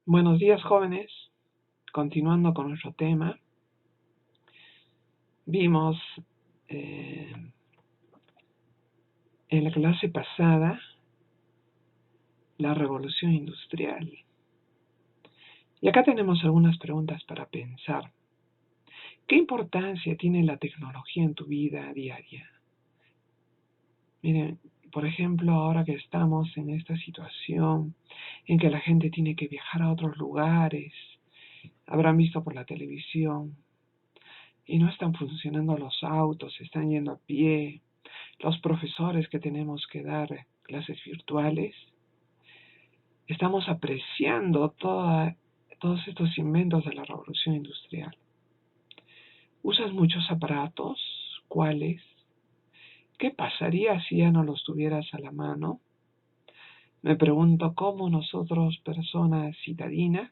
Buenos días, jóvenes. Continuando con nuestro tema, vimos en la clase pasada la revolución industrial. Y acá tenemos algunas preguntas para pensar. ¿Qué importancia tiene la tecnología en tu vida diaria? Miren, por ejemplo, ahora que estamos en esta situación en que la gente tiene que viajar a otros lugares, habrán visto por la televisión, y no están funcionando los autos, están yendo a pie, los profesores que tenemos que dar clases virtuales, estamos apreciando todos estos inventos de la revolución industrial. ¿Usas muchos aparatos? ¿Cuáles? ¿Qué pasaría si ya no los tuvieras a la mano? Me pregunto cómo nosotros, personas citadinas,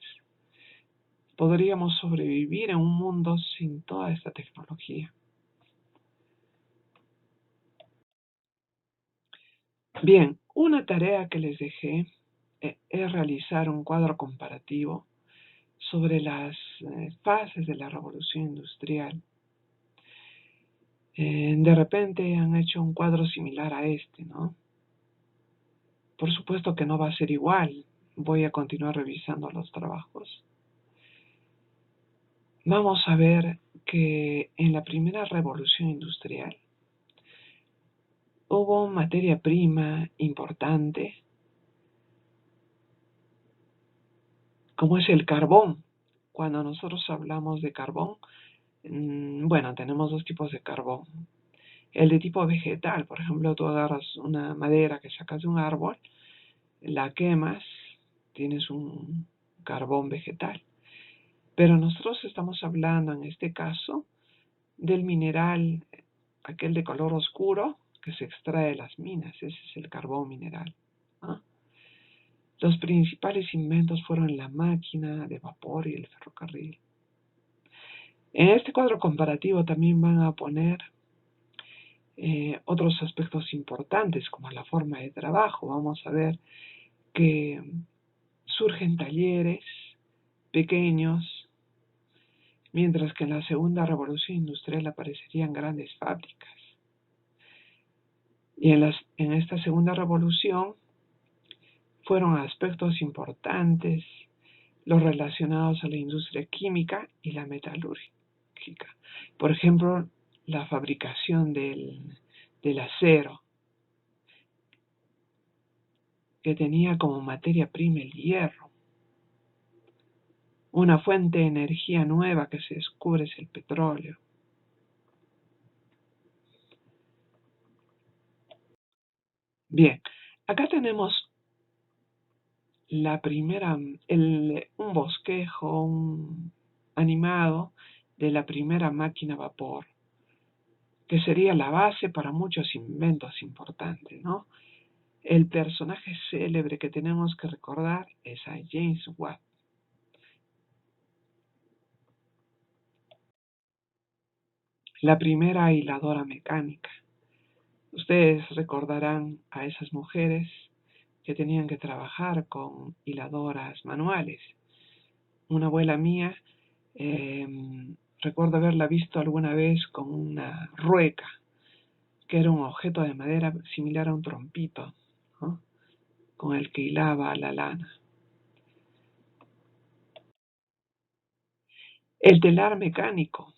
podríamos sobrevivir en un mundo sin toda esta tecnología. Bien, una tarea que les dejé es realizar un cuadro comparativo sobre las fases de la revolución industrial. De repente han hecho un cuadro similar a este, ¿no? Por supuesto que no va a ser igual. Voy a continuar revisando los trabajos. Vamos a ver que en la primera revolución industrial hubo materia prima importante, como es el carbón. Cuando nosotros hablamos de carbón, bueno, tenemos dos tipos de carbón. El de tipo vegetal, por ejemplo, tú agarras una madera que sacas de un árbol, la quemas, tienes un carbón vegetal. Pero nosotros estamos hablando en este caso del mineral, aquel de color oscuro que se extrae de las minas, ese es el carbón mineral, ¿no? Los principales inventos fueron la máquina de vapor y el ferrocarril. En este cuadro comparativo también van a poner otros aspectos importantes como la forma de trabajo. Vamos a ver que surgen talleres pequeños, mientras que en la segunda revolución industrial aparecerían grandes fábricas. Y en esta segunda revolución fueron aspectos importantes los relacionados a la industria química y la metalúrgica. Por ejemplo, la fabricación del acero, que tenía como materia prima el hierro. Una fuente de energía nueva que se descubre es el petróleo. Bien, acá tenemos un bosquejo animado de la primera máquina a vapor, que sería la base para muchos inventos importantes, ¿no? El personaje célebre que tenemos que recordar es a James Watt. La primera hiladora mecánica. Ustedes recordarán a esas mujeres que tenían que trabajar con hiladoras manuales. Una abuela mía, recuerdo haberla visto alguna vez con una rueca, que era un objeto de madera similar a un trompito, ¿no?, con el que hilaba la lana. El telar mecánico.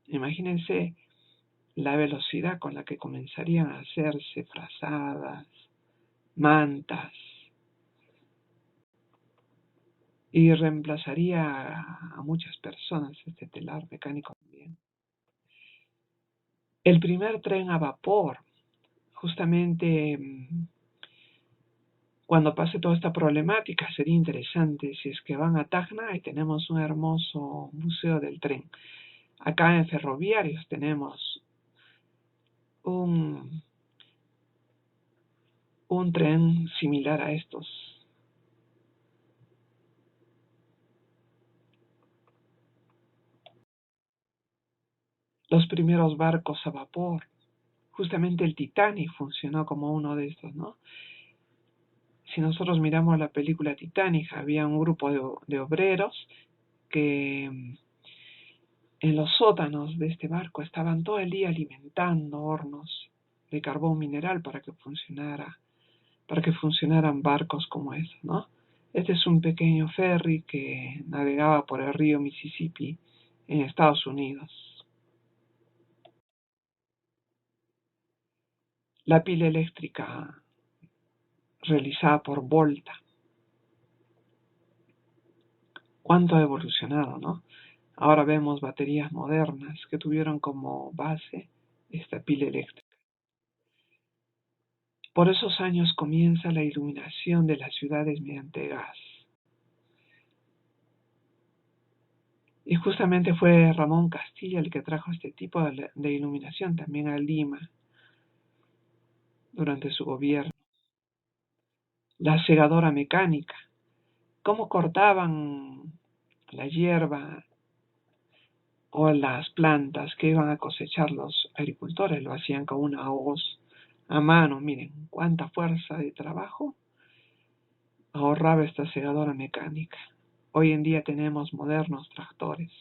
Imagínense la velocidad con la que comenzarían a hacerse frazadas, mantas, y reemplazaría a muchas personas este telar mecánico también. El primer tren a vapor, justamente cuando pase toda esta problemática, sería interesante si es que van a Tacna y tenemos un hermoso museo del tren. Acá en Ferroviarios tenemos un tren similar a estos. Los primeros barcos a vapor, justamente el Titanic funcionó como uno de estos, ¿no? Si nosotros miramos la película Titanic, había un grupo de obreros que en los sótanos de este barco estaban todo el día alimentando hornos de carbón mineral para que funcionaran barcos como ese, ¿no? Este es un pequeño ferry que navegaba por el río Mississippi en Estados Unidos. La pila eléctrica realizada por Volta. ¿Cuánto ha evolucionado, no? Ahora vemos baterías modernas que tuvieron como base esta pila eléctrica. Por esos años comienza la iluminación de las ciudades mediante gas. Y justamente fue Ramón Castilla el que trajo este tipo de iluminación también a Lima durante su gobierno. La segadora mecánica. ¿Cómo cortaban la hierba o las plantas que iban a cosechar los agricultores? Lo hacían con una hoz a mano. Miren cuánta fuerza de trabajo ahorraba esta segadora mecánica. Hoy en día tenemos modernos tractores.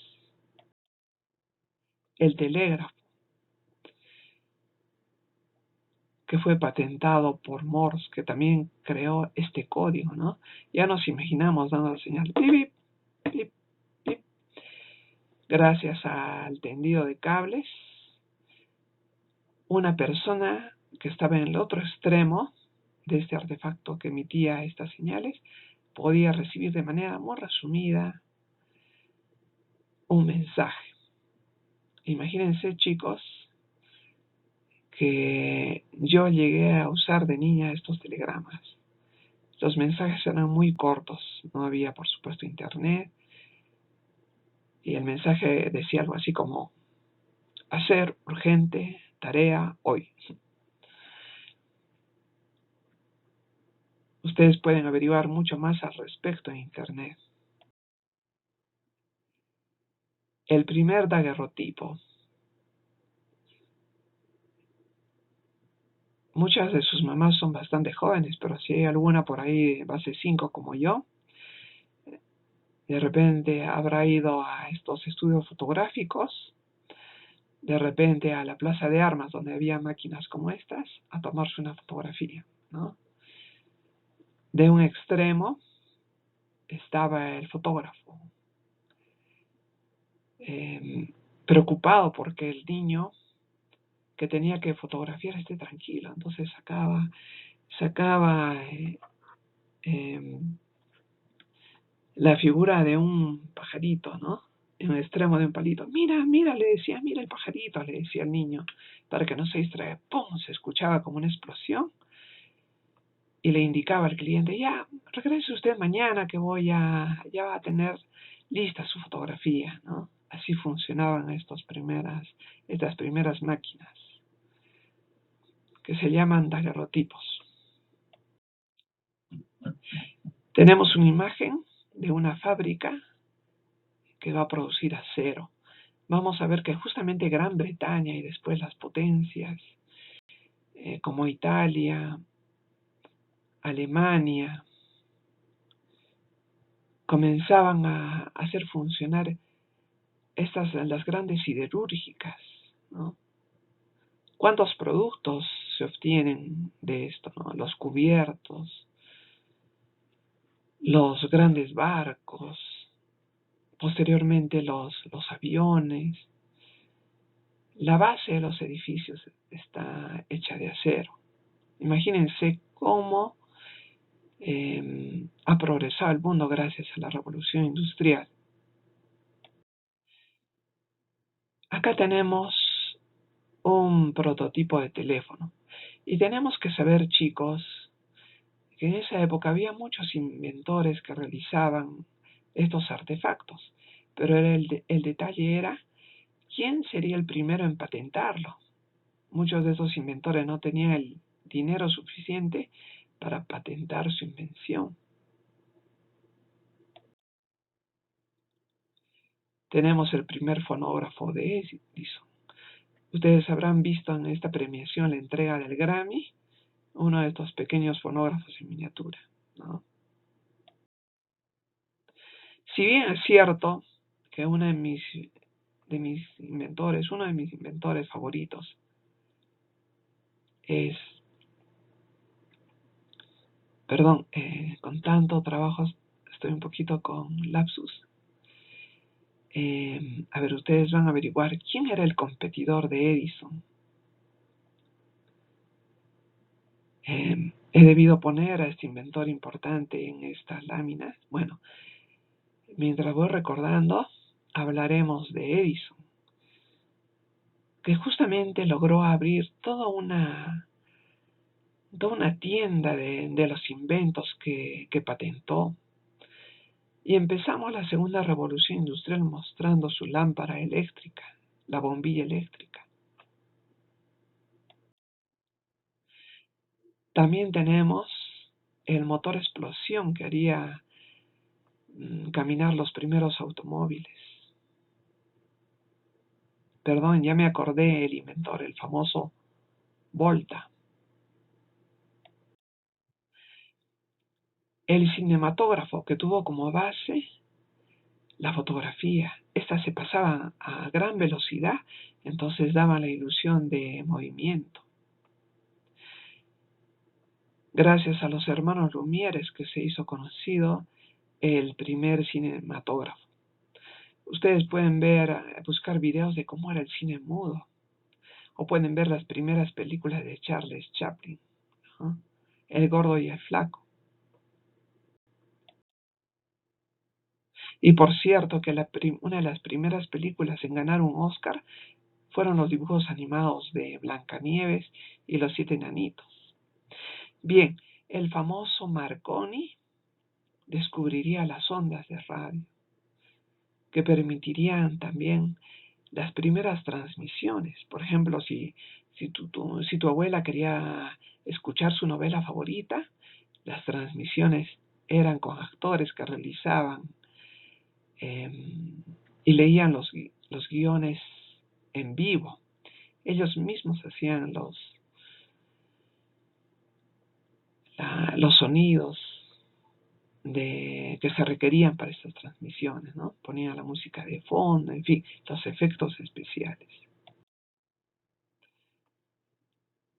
El telégrafo, que fue patentado por Morse, que también creó este código, ¿no? Ya nos imaginamos dando la señal pip, pip, pip. Gracias al tendido de cables, una persona que estaba en el otro extremo de este artefacto que emitía estas señales podía recibir de manera muy resumida un mensaje. Imagínense, chicos, que yo llegué a usar de niña estos telegramas. Los mensajes eran muy cortos, no había por supuesto internet, y el mensaje decía algo así como: hacer urgente tarea hoy. Ustedes pueden averiguar mucho más al respecto en internet. El primer daguerrotipo. Muchas de sus mamás son bastante jóvenes, pero si hay alguna por ahí de base 5 como yo, de repente habrá ido a estos estudios fotográficos, de repente a la plaza de armas donde había máquinas como estas, a tomarse una fotografía, ¿no? De un extremo estaba el fotógrafo, preocupado porque el niño que tenía que fotografiar esté tranquilo, entonces sacaba la figura de un pajarito, ¿no? En el extremo de un palito. Mira, mira, le decía, mira el pajarito, le decía al niño, para que no se distraiga. ¡Pum! Se escuchaba como una explosión y le indicaba al cliente: ya, regrese usted mañana que ya va a tener lista su fotografía, ¿no? Así funcionaban estas primeras máquinas, que se llaman daguerrotipos. Tenemos una imagen de una fábrica que va a producir acero. Vamos a ver que justamente Gran Bretaña y después las potencias como Italia, Alemania, comenzaban a hacer funcionar las grandes siderúrgicas, ¿no? ¿Cuántos productos se obtienen de esto, ¿no? Los cubiertos, los grandes barcos, posteriormente los aviones. La base de los edificios está hecha de acero. Imagínense cómo ha progresado el mundo gracias a la revolución industrial. Acá tenemos un prototipo de teléfono. Y tenemos que saber, chicos, que en esa época había muchos inventores que realizaban estos artefactos. Pero el detalle era: ¿quién sería el primero en patentarlo? Muchos de esos inventores no tenían el dinero suficiente para patentar su invención. Tenemos el primer fonógrafo de Edison. Ustedes habrán visto en esta premiación la entrega del Grammy, uno de estos pequeños fonógrafos en miniatura. ¿no? Si bien es cierto que uno de mis inventores favoritos es, perdón, con tanto trabajo estoy un poquito con lapsus. A ver, ustedes van a averiguar quién era el competidor de Edison. He debido poner a este inventor importante en estas láminas. Bueno, mientras voy recordando, hablaremos de Edison, que justamente logró abrir toda una tienda de los inventos que patentó. Y empezamos la segunda revolución industrial mostrando su lámpara eléctrica, la bombilla eléctrica. También tenemos el motor explosión que haría caminar los primeros automóviles. Perdón, ya me acordé el inventor, el famoso Volta. El cinematógrafo que tuvo como base la fotografía. Estas se pasaban a gran velocidad, entonces daban la ilusión de movimiento. Gracias a los hermanos Lumière que se hizo conocido el primer cinematógrafo. Ustedes pueden buscar videos de cómo era el cine mudo, o pueden ver las primeras películas de Charles Chaplin, ¿no? El gordo y el flaco. Y por cierto que una de las primeras películas en ganar un Oscar fueron los dibujos animados de Blancanieves y los 7 enanitos. Bien, el famoso Marconi descubriría las ondas de radio, que permitirían también las primeras transmisiones. Por ejemplo, si tu abuela quería escuchar su novela favorita, las transmisiones eran con actores que realizaban y leían los guiones en vivo. Ellos mismos hacían los sonidos que se requerían para estas transmisiones, ¿no? Ponían la música de fondo, en fin, los efectos especiales.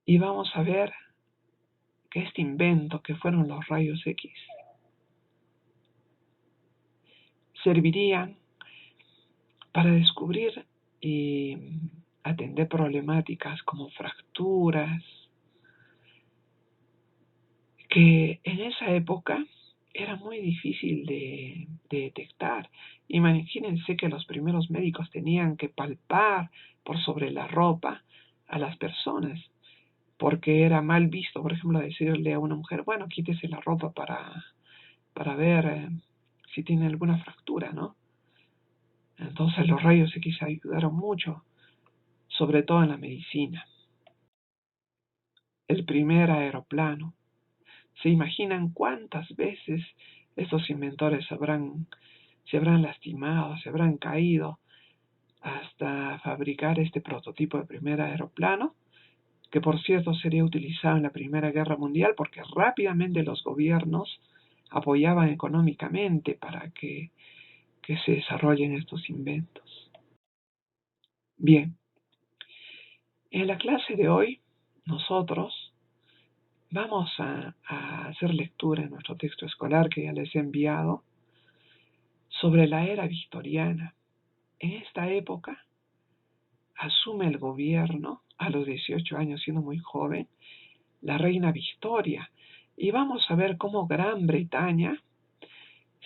Y vamos a ver que este invento, que fueron los rayos X, servirían para descubrir y atender problemáticas como fracturas, que en esa época era muy difícil de detectar. Imagínense que los primeros médicos tenían que palpar por sobre la ropa a las personas, porque era mal visto, por ejemplo, decirle a una mujer, bueno, quítese la ropa para ver si tiene alguna fractura, ¿no? Entonces los rayos X ayudaron mucho, sobre todo en la medicina. El primer aeroplano. ¿Se imaginan cuántas veces estos inventores se habrán lastimado, se habrán caído hasta fabricar este prototipo de primer aeroplano? Que por cierto sería utilizado en la Primera Guerra Mundial porque rápidamente los gobiernos apoyaban económicamente para que se desarrollen estos inventos. Bien, en la clase de hoy nosotros vamos a hacer lectura en nuestro texto escolar que ya les he enviado sobre la era victoriana. En esta época asume el gobierno a los 18 años, siendo muy joven, la reina Victoria. Y vamos a ver cómo Gran Bretaña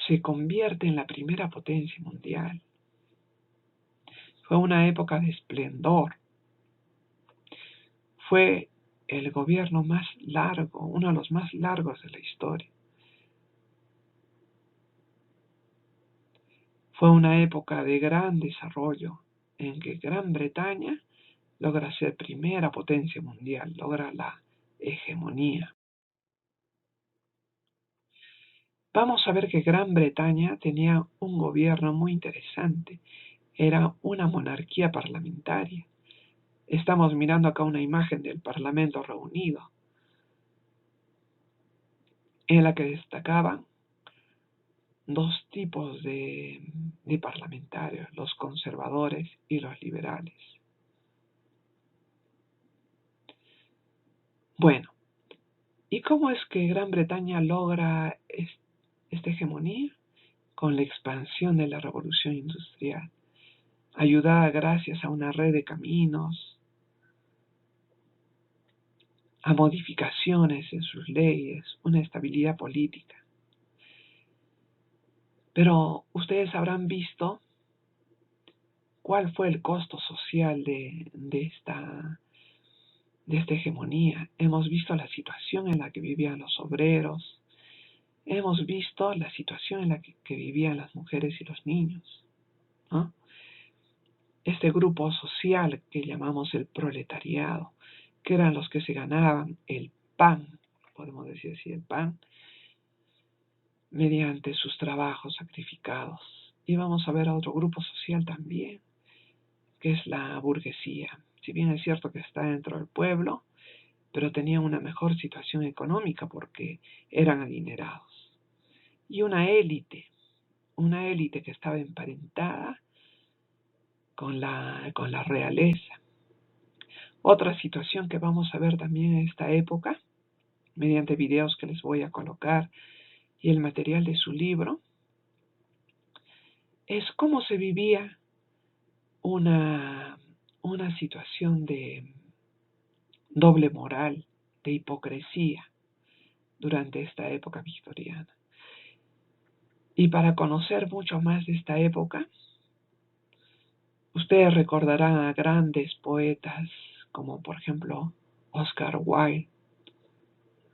se convierte en la primera potencia mundial. Fue una época de esplendor. Fue el gobierno más largo, uno de los más largos de la historia. Fue una época de gran desarrollo en que Gran Bretaña logra ser primera potencia mundial, logra la hegemonía. Vamos a ver que Gran Bretaña tenía un gobierno muy interesante. Era una monarquía parlamentaria. Estamos mirando acá una imagen del Parlamento reunido. en la que destacaban dos tipos de parlamentarios, los conservadores y los liberales. Bueno, ¿y cómo es que Gran Bretaña logra esta hegemonía? Con la expansión de la revolución industrial, ayudada gracias a una red de caminos, a modificaciones en sus leyes, una estabilidad política. Pero ustedes habrán visto cuál fue el costo social de esta hegemonía. Hemos visto la situación en la que vivían los obreros, hemos visto la situación en la que vivían las mujeres y los niños, ¿no? Este grupo social que llamamos el proletariado, que eran los que se ganaban el pan, podemos decir así, el pan, mediante sus trabajos sacrificados. Y vamos a ver a otro grupo social también, que es la burguesía. Si bien es cierto que está dentro del pueblo, pero tenían una mejor situación económica porque eran adinerados. Y una élite que estaba emparentada con la realeza. Otra situación que vamos a ver también en esta época, mediante videos que les voy a colocar y el material de su libro, es cómo se vivía una situación de doble moral, de hipocresía durante esta época victoriana. Y para conocer mucho más de esta época, ustedes recordarán a grandes poetas como por ejemplo Oscar Wilde,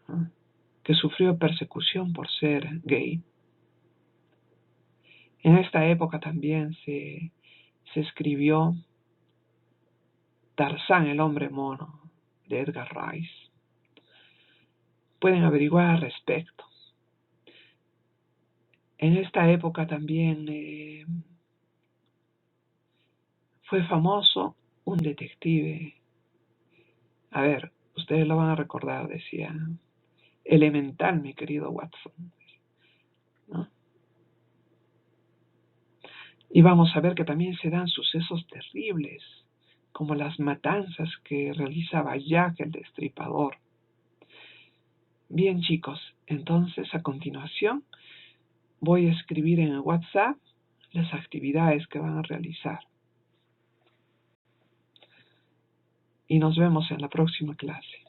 ¿no?, que sufrió persecución por ser gay. En esta época también se escribió Tarzán, el hombre mono, de Edgar Rice. Pueden averiguar al respecto. En esta época también fue famoso un detective. A ver, ustedes lo van a recordar, decía, elemental, mi querido Watson, ¿no? Y vamos a ver que también se dan sucesos terribles, como las matanzas que realizaba Jack el Destripador. Bien, chicos, entonces a continuación voy a escribir en el WhatsApp las actividades que van a realizar. Y nos vemos en la próxima clase.